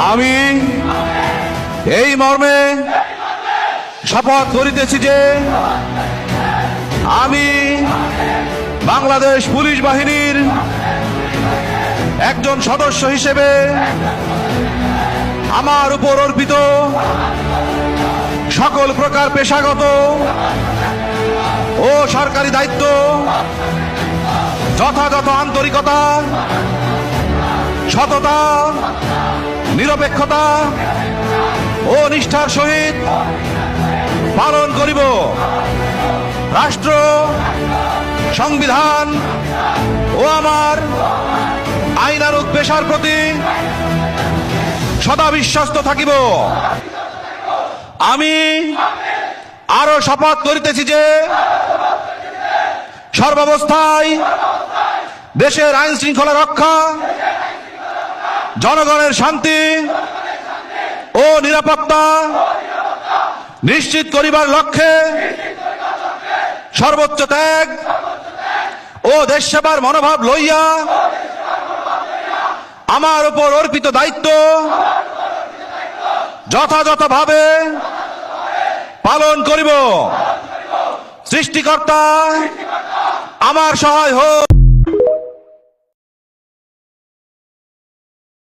আমি এই মর্মে শপথ করিতেছি যে আমি বাংলাদেশ পুলিশ বাহিনীর একজন সদস্য হিসেবে আমার উপর অর্পিত সকল প্রকার পেশাগত ও সরকারি দায়িত্ব যথাযথ আন্তরিকতা, সততা, নিরপেক্ষতা ও নিষ্ঠার সহিত পালন করিব। রাষ্ট্র, সংবিধান ও আমার আইনানুগ পেশার প্রতি সদা বিশ্বস্ত থাকিব। আমি আরো শপথ করিতেছি যে সর্বাবস্থায় দেশের আইন শৃঙ্খলা রক্ষা, জনগণের শান্তি ও নিরাপত্তা নিশ্চিত করিবার লক্ষ্যে সর্বোচ্চ ত্যাগ ও দেশ সেবার মনোভাব লইয়া আমার উপর অর্পিত দায়িত্ব যথাযথভাবে পালন করিব। সৃষ্টিকর্তা আমার সহায় হোক।